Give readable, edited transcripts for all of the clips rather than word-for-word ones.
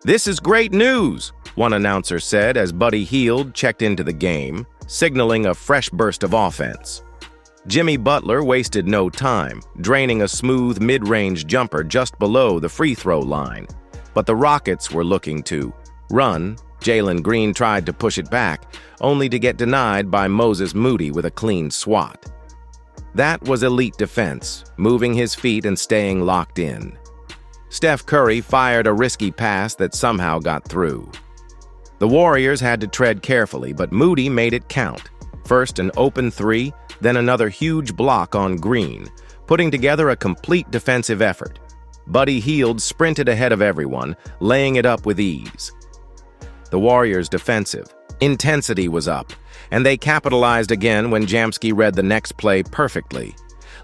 "This is great news," one announcer said as Buddy Hield checked into the game, signaling a fresh burst of offense. Jimmy Butler wasted no time, draining a smooth mid-range jumper just below the free throw line. But the Rockets were looking to run. Jalen Green tried to push it back, only to get denied by Moses Moody with a clean swat. That was elite defense, moving his feet and staying locked in. Steph Curry fired a risky pass that somehow got through. The Warriors had to tread carefully, but Moody made it count. First an open three, then another huge block on Green, putting together a complete defensive effort. Buddy Hield sprinted ahead of everyone, laying it up with ease. The Warriors' defensive intensity was up, and they capitalized again when Jamski read the next play perfectly,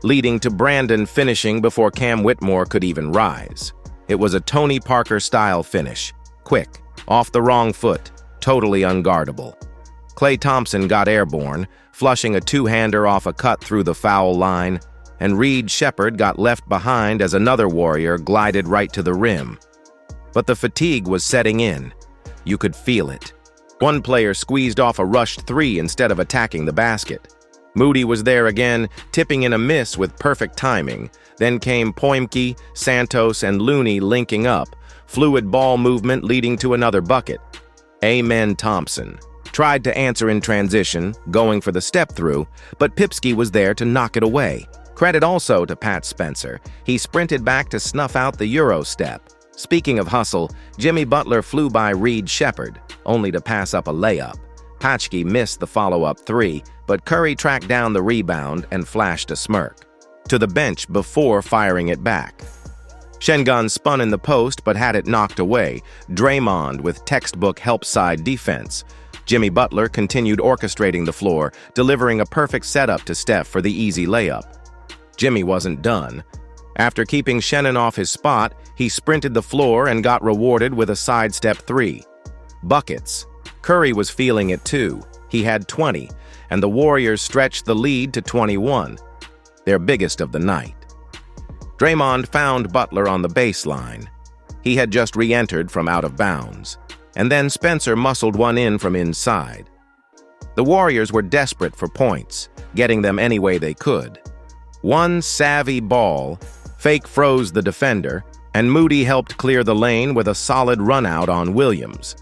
leading to Brandon finishing before Cam Whitmore could even rise. It was a Tony Parker-style finish. Quick, off the wrong foot, totally unguardable. Klay Thompson got airborne, flushing a two-hander off a cut through the foul line, and Reed Shepherd got left behind as another Warrior glided right to the rim. But the fatigue was setting in. You could feel it. One player squeezed off a rushed three instead of attacking the basket. Moody was there again, tipping in a miss with perfect timing. Then came Poimki, Santos, and Looney linking up, fluid ball movement leading to another bucket. Amen Thompson tried to answer in transition, going for the step-through, but Pipsky was there to knock it away. Credit also to Pat Spencer. He sprinted back to snuff out the Euro step. Speaking of hustle, Jimmy Butler flew by Reed Shepherd, only to pass up a layup. Paczki missed the follow-up three, but Curry tracked down the rebound and flashed a smirk to the bench before firing it back. Şengün spun in the post but had it knocked away, Draymond with textbook help-side defense. Jimmy Butler continued orchestrating the floor, delivering a perfect setup to Steph for the easy layup. Jimmy wasn't done. After keeping Shannon off his spot, he sprinted the floor and got rewarded with a sidestep three. Buckets. Curry was feeling it too. He had 20, and the Warriors stretched the lead to 21, their biggest of the night. Draymond found Butler on the baseline. He had just re-entered from out of bounds, and then Spencer muscled one in from inside. The Warriors were desperate for points, getting them any way they could. One savvy ball fake froze the defender, and Moody helped clear the lane with a solid run-out on Williams.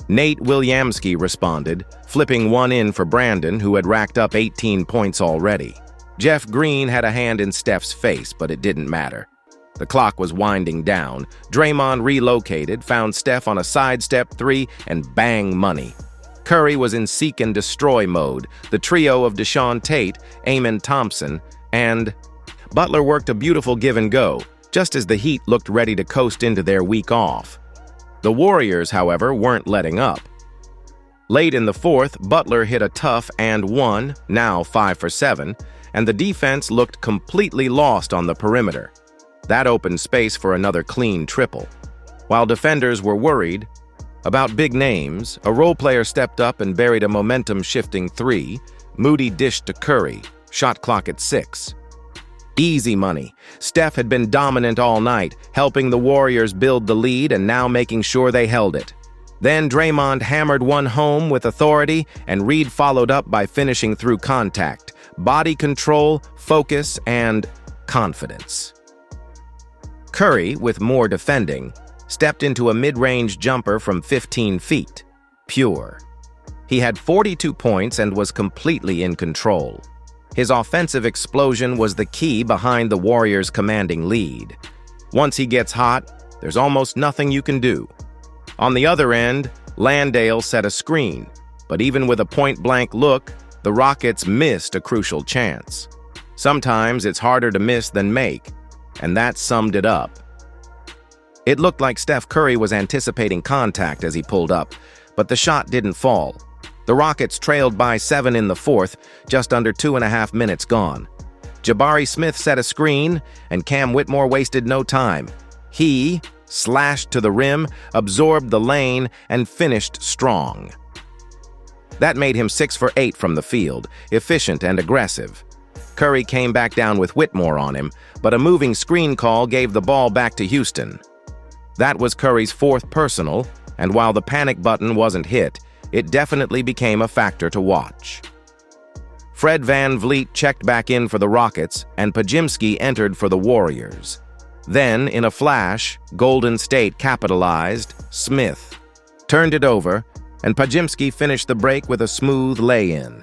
Nate Williamski responded, flipping one in for Brandon, who had racked up 18 points already. Jeff Green had a hand in Steph's face, but it didn't matter. The clock was winding down. Draymond relocated, found Steph on a sidestep three, and bang money. Curry was in seek and destroy mode. The trio of Deshaun Tate, Amen Thompson, and Butler worked a beautiful give-and-go, just as the Heat looked ready to coast into their week off. The Warriors, however, weren't letting up. Late in the fourth, Butler hit a tough and one, now 5 for 7, and the defense looked completely lost on the perimeter. That opened space for another clean triple. While defenders were worried about big names, a role player stepped up and buried a momentum-shifting three. Moody dished to Curry, shot clock at 6. Easy money. Steph had been dominant all night, helping the Warriors build the lead and now making sure they held it. Then Draymond hammered one home with authority, and Reed followed up by finishing through contact, body control, focus, and confidence. Curry, with more defending, stepped into a mid-range jumper from 15 feet. Pure. He had 42 points and was completely in control. His offensive explosion was the key behind the Warriors' commanding lead. Once he gets hot, there's almost nothing you can do. On the other end, Landale set a screen, but even with a point-blank look, the Rockets missed a crucial chance. Sometimes it's harder to miss than make, and that summed it up. It looked like Steph Curry was anticipating contact as he pulled up, but the shot didn't fall. The Rockets trailed by 7 in the fourth, just under 2.5 minutes gone. Jabari Smith set a screen, and Cam Whitmore wasted no time. He slashed to the rim, absorbed the lane, and finished strong. That made him 6 for 8 from the field, efficient and aggressive. Curry came back down with Whitmore on him, but a moving screen call gave the ball back to Houston. That was Curry's fourth personal, and while the panic button wasn't hit, it definitely became a factor to watch. Fred VanVleet checked back in for the Rockets, and Podziemski entered for the Warriors. Then, in a flash, Golden State capitalized. Smith turned it over, and Podziemski finished the break with a smooth lay-in.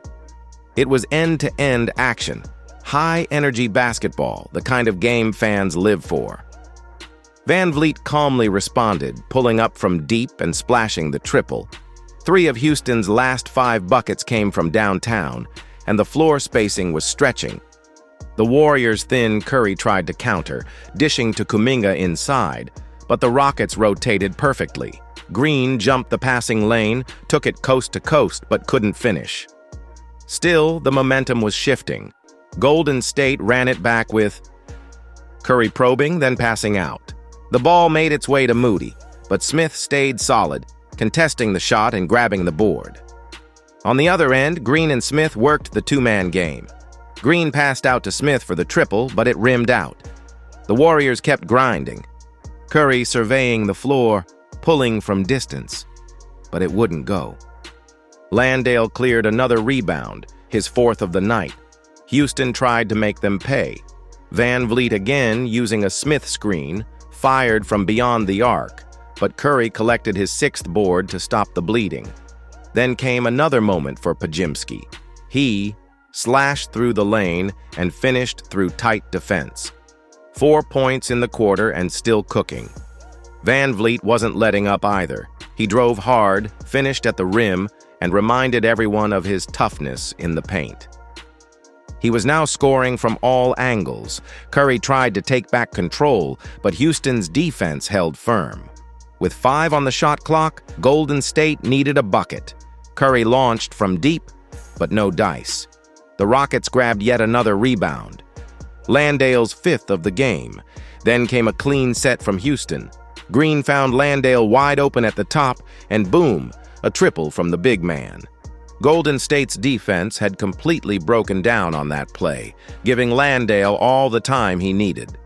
It was end-to-end action, high-energy basketball, the kind of game fans live for. VanVleet calmly responded, pulling up from deep and splashing the triple. 3 of Houston's last 5 buckets came from downtown, and the floor spacing was stretching. The Warriors' thin Curry tried to counter, dishing to Kuminga inside, but the Rockets rotated perfectly. Green jumped the passing lane, took it coast to coast, but couldn't finish. Still, the momentum was shifting. Golden State ran it back with Curry probing, then passing out. The ball made its way to Moody, but Smith stayed solid, contesting the shot and grabbing the board. On the other end, Green and Smith worked the two-man game. Green passed out to Smith for the triple, but it rimmed out. The Warriors kept grinding. Curry surveying the floor, pulling from distance, but it wouldn't go. Landale cleared another rebound, his 4th of the night. Houston tried to make them pay. VanVleet again, using a Smith screen, fired from beyond the arc, but Curry collected his 6th board to stop the bleeding. Then came another moment for Podziemski. He slashed through the lane and finished through tight defense. 4 points in the quarter and still cooking. VanVleet wasn't letting up either. He drove hard, finished at the rim, and reminded everyone of his toughness in the paint. He was now scoring from all angles. Curry tried to take back control, but Houston's defense held firm. With 5 on the shot clock, Golden State needed a bucket. Curry launched from deep, but no dice. The Rockets grabbed yet another rebound. Landale's 5th of the game. Then came a clean set from Houston. Green found Landale wide open at the top, and boom, a triple from the big man. Golden State's defense had completely broken down on that play, giving Landale all the time he needed.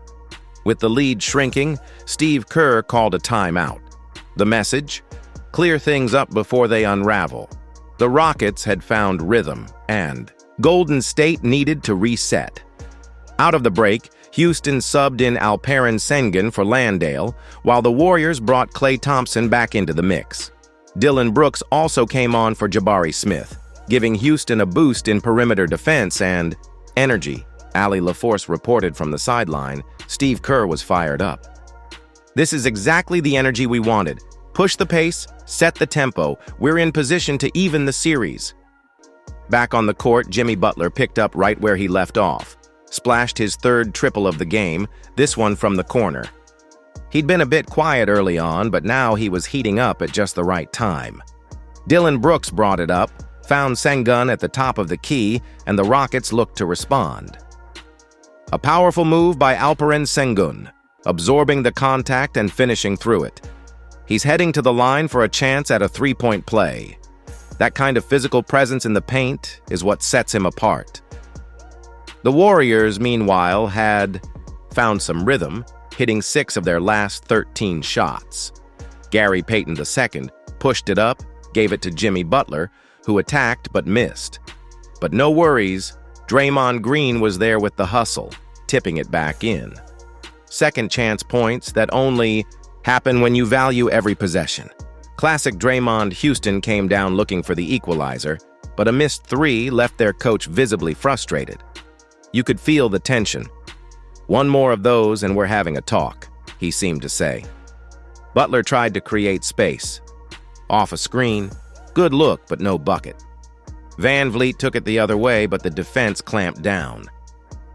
With the lead shrinking, Steve Kerr called a timeout. The message? Clear things up before they unravel. The Rockets had found rhythm, and Golden State needed to reset. Out of the break, Houston subbed in Alperen Sengun for Landale, while the Warriors brought Klay Thompson back into the mix. Dillon Brooks also came on for Jabari Smith, giving Houston a boost in perimeter defense and energy. Allie LaForce reported from the sideline. Steve Kerr was fired up. This is exactly the energy we wanted. Push the pace, set the tempo. We're in position to even the series. Back on the court, Jimmy Butler picked up right where he left off. Splashed his 3rd triple of the game, this one from the corner. He'd been a bit quiet early on, but now he was heating up at just the right time. Dillon Brooks brought it up, found Sengun at the top of the key, and the Rockets looked to respond. A powerful move by Alperen Sengun, absorbing the contact and finishing through it. He's heading to the line for a chance at a 3-point play. That kind of physical presence in the paint is what sets him apart. The Warriors, meanwhile, had found some rhythm, hitting 6 of their last 13 shots. Gary Payton II pushed it up, gave it to Jimmy Butler, who attacked but missed. But no worries, Draymond Green was there with the hustle, tipping it back in. Second chance points that only happen when you value every possession. Classic Draymond. Houston came down looking for the equalizer, but a missed 3 left their coach visibly frustrated. You could feel the tension. One more of those and we're having a talk, he seemed to say. Butler tried to create space. Off a screen, good look, but no bucket. VanVleet took it the other way, but the defense clamped down.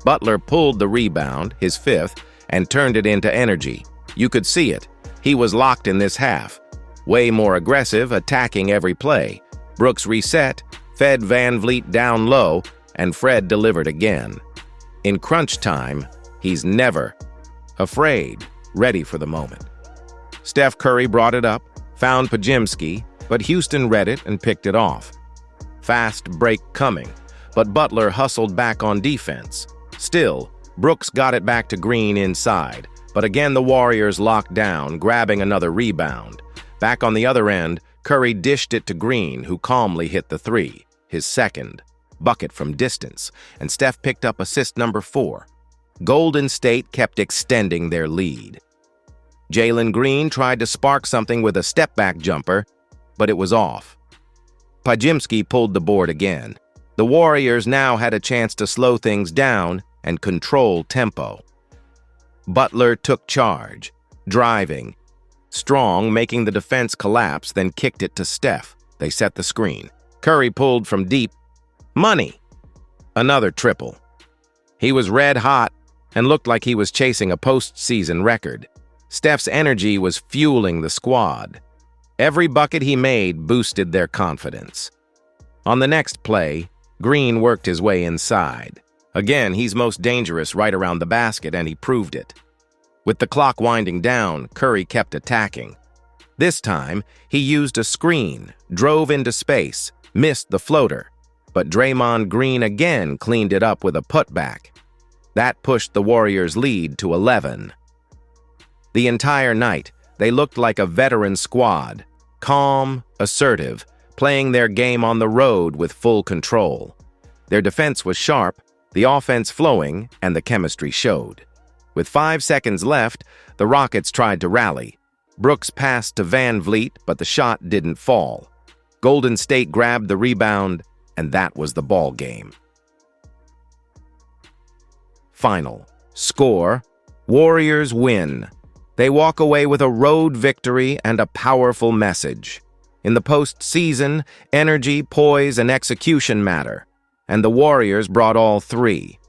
Butler pulled the rebound, his 5th, and turned it into energy. You could see it. He was locked in this half. Way more aggressive, attacking every play. Brooks reset, fed VanVleet down low, and Fred delivered again. In crunch time, he's never afraid, ready for the moment. Steph Curry brought it up, found Podziemski, but Houston read it and picked it off. Fast break coming, but Butler hustled back on defense. Still, Brooks got it back to Green inside. But again, the Warriors locked down, grabbing another rebound. Back on the other end, Curry dished it to Green, who calmly hit the three, his second bucket from distance, and Steph picked up assist number 4. Golden State kept extending their lead. Jalen Green tried to spark something with a step-back jumper, but it was off. Pajimski pulled the board again. The Warriors now had a chance to slow things down and control tempo. Butler took charge, driving. Strong, making the defense collapse, then kicked it to Steph. They set the screen. Curry pulled from deep. Money! Another triple. He was red hot and looked like he was chasing a postseason record. Steph's energy was fueling the squad. Every bucket he made boosted their confidence. On the next play, Green worked his way inside. Again, he's most dangerous right around the basket, and he proved it. With the clock winding down, Curry kept attacking. This time, he used a screen, drove into space, missed the floater, but Draymond Green again cleaned it up with a putback. That pushed the Warriors' lead to 11. The entire night, they looked like a veteran squad, calm, assertive, playing their game on the road with full control. Their defense was sharp, the offense flowing, and the chemistry showed. With 5 seconds left, the Rockets tried to rally. Brooks passed to Van Vliet, but the shot didn't fall. Golden State grabbed the rebound, and that was the ball game. Final score: Warriors win. They walk away with a road victory and a powerful message. In the postseason, energy, poise, and execution matter, and the Warriors brought all three.